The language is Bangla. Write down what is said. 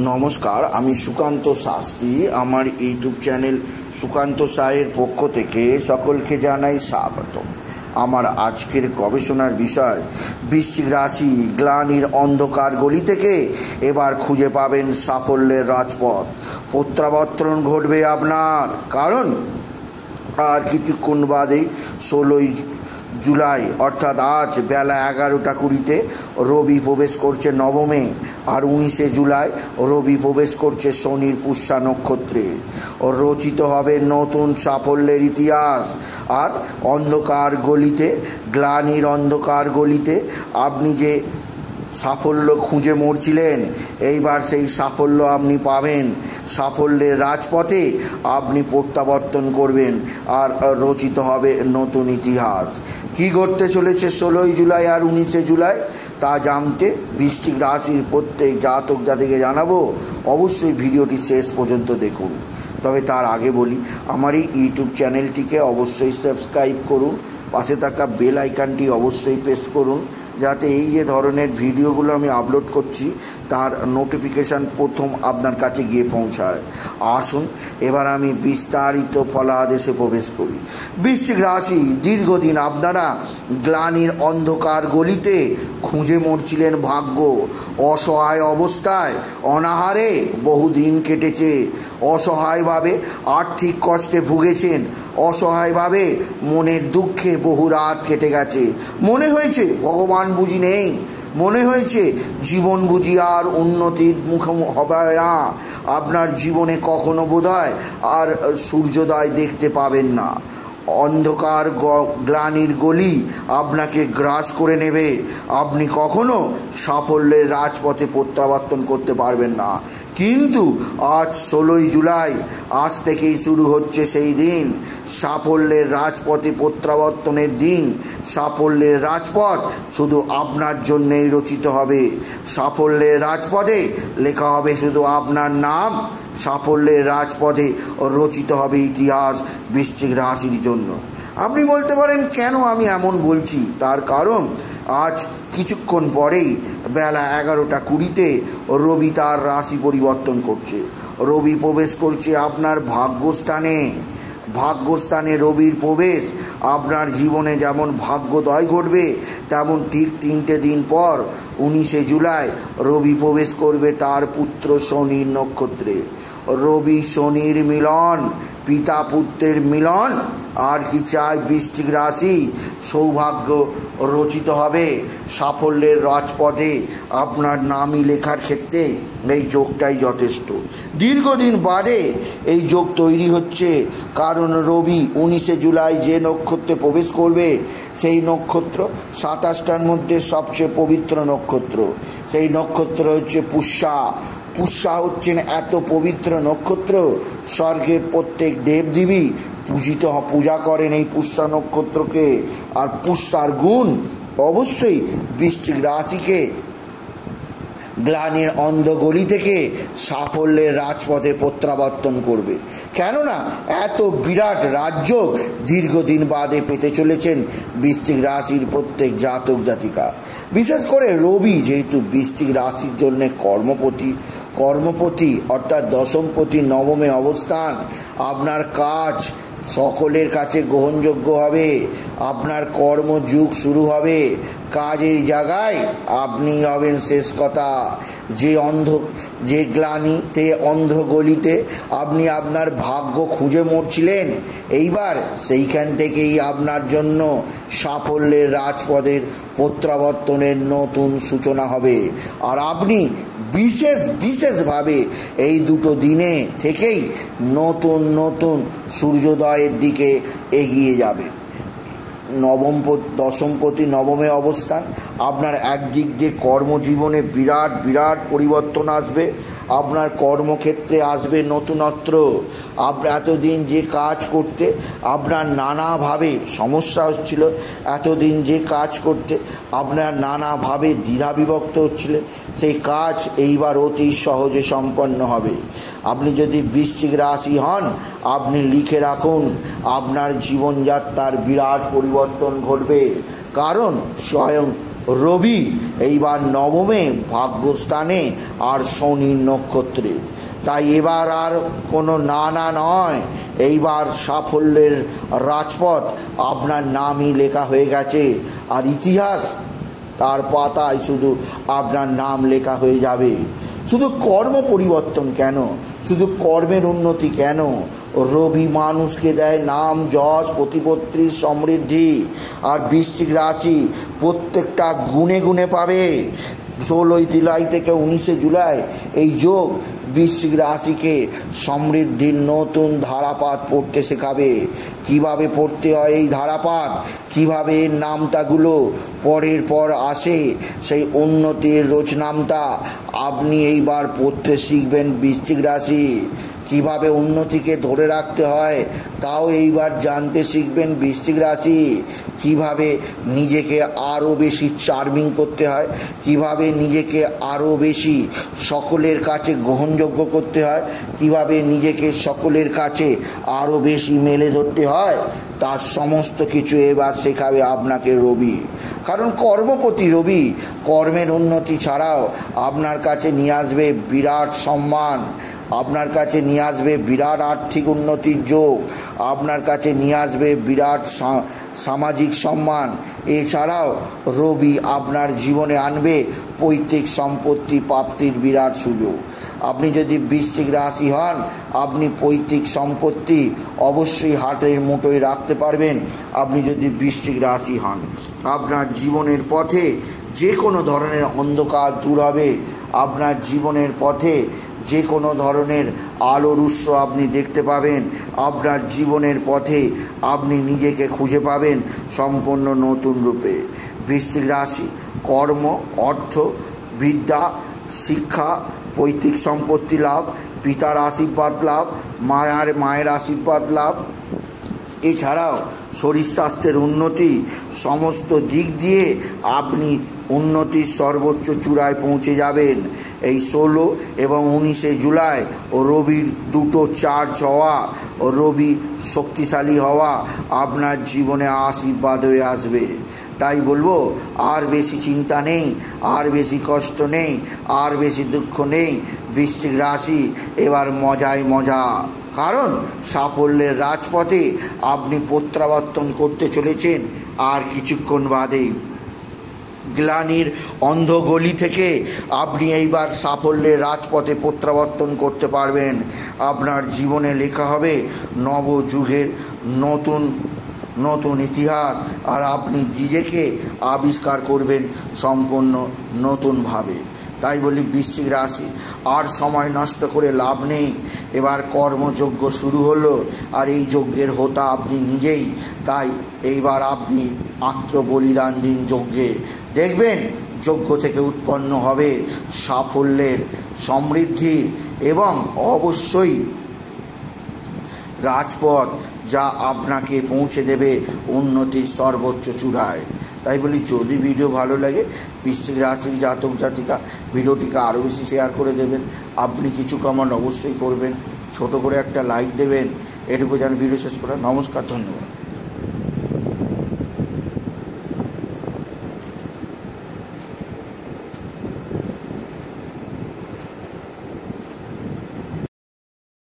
নমস্কার, আমি সুকান্ত শাস্ত্রী। আমার ইউটিউব চ্যানেল সুকান্ত সাহের পক্ষ থেকে সকলকে জানাই স্বাগত। আমার আজকের গবেষণার বিষয় বৃশ্চিক রাশি। গ্লানির অন্ধকার গলি থেকে এবার খুঁজে পাবেন সাফল্যের রাজপথ। প্রত্যাবর্তন ঘটবে আপনার, কারণ আর কিছুক্ষণ বাদেই 16ই জুলাই অর্থাৎ আজ বেলা 11:20 রবি প্রবেশ করছে নবমে, আর 19শে জুলাই রবি প্রবেশ করছে শনির পুষ্যা নক্ষত্রে। রচিত হবে নতুন সাফল্যের ইতিহাস। আর অন্ধকার গলিতে, গ্লানির অন্ধকার গলিতে আপনি যে সাফল্য খুঁজে মরছিলেন, এইবার সেই সাফল্য আপনি পাবেন। সাফল্যের রাজপথে আপনি প্রত্যাবর্তন করবেন আর রচিত হবে নতুন ইতিহাস। কী ঘটতে চলেছে 16ই জুলাই আর 19শে জুলাই তা জানতে বৃশ্চিক রাশির প্রত্যেক জাতক জাতিকে জানাবো। অবশ্যই ভিডিওটি শেষ পর্যন্ত দেখুন। তবে তার আগে বলি, আমার এই ইউটিউব চ্যানেলটিকে অবশ্যই সাবস্ক্রাইব করুন, পাশে থাকা বেল আইকনটি অবশ্যই প্রেস করুন, যাতে এই যে ধরনের ভিডিওগুলো আমি আপলোড করছি তার নোটিফিকেশান প্রথম আপনার কাছে গিয়ে পৌঁছায়। আসুন এবার আমি বিস্তারিত ফলাদেশে প্রবেশ করি। বৃশ্চিক রাশি, দীর্ঘদিন আপনারা গ্লানির অন্ধকার গলিতে খুঁজে মরছিলেন ভাগ্য। অসহায় অবস্থায় অনাহারে বহুদিন কেটেছে। অসহায়ভাবে আর্থিক কষ্টে ভুগেছেন। অসহায়ভাবে মনের দুঃখে বহু রাত কেটে গেছে। মনে হয়েছে ভগবান বুঝি নেই, মনে হয়েছে জীবন বুঝি আর উন্নতির মুখে হবে না। আপনার জীবনে কখনো বোধহয় আর সূর্যোদয় দেখতে পাবেন না। অন্ধকার গ্লানির গলি আপনাকে গ্রাস করে নেবে। আপনি কখনো সাফল্যের রাজপথে প্রত্যাবর্তন করতে পারবেন না। কিন্তু আজ 16ই জুলাই, আজ থেকেই শুরু হচ্ছে সেই দিন, সাফল্যের রাজপথে প্রত্যাবর্তনের দিন। সাফল্যের রাজপথ শুধু আপনার জন্যেই রচিত হবে। সাফল্যের রাজপথে লেখা হবে শুধু আপনার নাম। সাফল্যের রাজপথে রচিত হবে ইতিহাস বৃশ্চিক রাশির জন্য। আপনি বলতে পারেন কেন আমি এমন বলছি? তার কারণ আজ কিছুক্ষণ পরেই বেলা 11:20 রবি তার রাশি পরিবর্তন করছে। রবি প্রবেশ করছে আপনার ভাগ্যস্থানে। ভাগ্যস্থানে রবির প্রবেশ আপনার জীবনে যেমন ভাগ্যোদয় ঘটবে, তেমন ঠিক 3টে দিন পর 19শে জুলাই রবি প্রবেশ করবে তার পুত্র শনির নক্ষত্রে। রবি শনির মিলন, পিতা পুত্রের মিলন। আর কি চাই বৃশ্চিক রাশি? সৌভাগ্য রচিত হবে। সাফল্যের রাজপথে আপনার নামই লেখার ক্ষেত্রে এই যোগটাই যথেষ্ট। দীর্ঘদিন বাদে এই যোগ তৈরি হচ্ছে, কারণ রবি 19শে জুলাই যে নক্ষত্রে প্রবেশ করবে, সেই নক্ষত্র 27টার মধ্যে সবচেয়ে পবিত্র নক্ষত্র। সেই নক্ষত্র হচ্ছে পুষ্যা। পুষ্যা হচ্ছেন এত পবিত্র নক্ষত্র, স্বর্গের প্রত্যেক দেবদেবী পূজা করেন এই পুষ্যা নক্ষত্রকে। আর পুষ্যার গুণ অবশ্যই বৃশ্চিক রাশিকে গ্লানির অন্ধগলি থেকে সাফল্যের রাজপথে প্রত্যাবর্তন করবে। কেননা এত বিরাট রাজযোগ দীর্ঘদিন বাদে পেতে চলেছেন বৃশ্চিক রাশির প্রত্যেক জাতক জাতিকা। বিশেষ করে রবি যেহেতু বৃশ্চিক রাশির জন্য কর্মপতি অর্থাৎ দশমপতি নবমে অবস্থান, আপনার কাজ সকলের কাছে গ্রহণযোগ্য হবে। আপনার কর্মযুগ শুরু হবে। কাজের জায়গায় আপনি হবেন শেষ কথা। যে গ্লানিতে অন্ধগলিতে আপনি আপনার ভাগ্য খুঁজে মরছিলেন, এইবার সেইখান থেকেই আপনার জন্য সাফল্যের রাজপথের প্রত্যাবর্তনের নতুন সূচনা হবে। আর আপনি বিশেষভাবে এই দুটো দিনে থেকেই নতুন সূর্যোদয়ের দিকে এগিয়ে যাবে। দশমপতি নবমে অবস্থান আপনার একদিক দিয়ে কর্মজীবনে বিরাট পরিবর্তন আসবে। আপনার কর্মক্ষেত্রে আসবে নতুনত্ব। আপনার এতদিন যে কাজ করতে আপনার নানাভাবে সমস্যা হচ্ছিল, এতদিন যে কাজ করতে আপনার নানাভাবে দ্বিধাবিভক্ত হচ্ছিলেন, সেই কাজ এইবার অতি সহজে সম্পন্ন হবে। আপনি যদি বৃশ্চিক রাশি হন, আপনি লিখে রাখুন, আপনার জীবনযাত্রার বিরাট পরিবর্তন ঘটবে। কারণ স্বয়ং রবি এইবার নবমে ভাগ্যস্থানে আর শনির নক্ষত্রে। তাই এবার আর কোনো না নয়, এইবার সাফল্যের রাজপথ আপনার নামই লেখা হয়ে গেছে। আর ইতিহাস তার পাতায় শুধু আপনার নাম লেখা হয়ে যাবে। শুধু কর্ম পরিবর্তন কেন, শুধু কর্মের উন্নতি কেন, রবি মানুষকে দেয় নাম, যশ, প্রতিপত্তি, সমৃদ্ধি। আর বৃশ্চিক রাশি প্রত্যেকটা গুণে গুণে পাবে। 16 জুলাই থেকে 19 জুলাই এই যোগ বৃশ্চিক রাশিকে সমৃদ্ধির নতুন ধারাপাত পড়তে শেখাবে। কিভাবে পড়তে হয় এই ধারাপাত, কিভাবে এর নামটাগুলো পরের পর আসে, সেই উন্নতির রোজনামটা আপনি এইবার পড়তে শিখবেন বৃশ্চিক রাশি। কিভাবে উন্নতিকে ধরে রাখতে হয় তাও এইবার জানতে শিখবেন বৃশ্চিক রাশি। কিভাবে নিজেকে আরও বেশি চার্মিং করতে হয়, কিভাবে নিজেকে আরও বেশি সকলের কাছে গ্রহণযোগ্য করতে হয়, কিভাবে নিজেকে সকলের কাছে আরও বেশি মেলে ধরতে হয়, তার সমস্ত কিছু এবার শেখাবে আপনাকে রবি। কারণ কর্মপতি রবি কর্মের উন্নতি ছাড়াও আপনার কাছে নিয়ে আসবে বিরাট সম্মান, আপনার কাছে নিয়ে আসবে বিরাট আর্থিক উন্নতির যোগ, আপনার কাছে নিয়ে আসবে বিরাট সামাজিক সম্মান। এছাড়াও রবি আপনার জীবনে আনবে পৈতৃক সম্পত্তি প্রাপ্তির বিরাট সুযোগ। আপনি যদি বৃশ্চিক রাশি হন, আপনি পৈতৃক সম্পত্তি অবশ্যই হাতের মুঠোয় রাখতে পারবেন। আপনি যদি বৃশ্চিক রাশি হন, আপনার জীবনের পথে যে কোনো ধরনের অন্ধকার দূর হবে। আপনার জীবনের পথে যে কোনো ধরনের আলোর উৎস আপনি দেখতে পাবেন। আপনার জীবনের পথে আপনি নিজেকে খুঁজে পাবেন সম্পূর্ণ নতুন রূপে। বৃশ্চিক রাশি কর্ম, অর্থ, বিদ্যা, শিক্ষা, পৈতৃক সম্পত্তি লাভ, পিতার আশীর্বাদ লাভ, মায়ের আশীর্বাদ লাভ, এছাড়াও শরীর স্বাস্থ্যের উন্নতি, সমস্ত দিক দিয়ে আপনি উন্নতির সর্বোচ্চ চূড়ায় পৌঁছে যাবেন। এই 16 এবং 19 জুলাই রবির দুটো চার্জ হওয়া, রবি শক্তিশালী হওয়া আপনার জীবনে আশীর্বাদ হয়ে আসবে। তাই বলবো, আর বেশি চিন্তা নেই, আর বেশি কষ্ট নেই, আর বেশি দুঃখ নেই। বৃশ্চিক রাশি এবার মজায় মজা, কারণ সাফল্যের রাজপথে আপনি প্রত্যাবর্তন করতে চলেছেন আর কিছুক্ষণ বাদেই। গ্লানির অন্ধগলি থেকে আপনি এইবার সাফল্যের রাজপথে প্রত্যাবর্তন করতে পারবেন। আপনার জীবনে লেখা হবে নবযুগের নতুন নতুন ইতিহাস, আর আপনি নিজেকে আবিষ্কার করবেন সম্পূর্ণ নতুনভাবে। তাই বলি বৃশ্চিক রাশি, আর সময় নষ্ট করে লাভ নেই। এবার কর্মযজ্ঞ শুরু হলো, আর এই যজ্ঞের হোতা আপনি নিজেই। তাই এইবার আপনি আত্মবলিদান দিন যজ্ঞে। দেখবেন যজ্ঞ থেকে উৎপন্ন হবে সাফল্যের, সমৃদ্ধির এবং অবশ্যই রাজপথ, যা আপনাকে পৌঁছে দেবে উন্নতির সর্বোচ্চ চূড়ায়। তাই বলি, যদি ভিডিও ভালো লাগে বৃশ্চিক রাশির জাতক জাতিকা ভিডিওটিকে আরও বেশি শেয়ার করে দেবেন। আপনি কিছু কমেন্ট অবশ্যই করবেন, ছোট করে একটা লাইক দেবেন। এটুকু যেন ভিডিও শেষ করা। নমস্কার, ধন্যবাদ।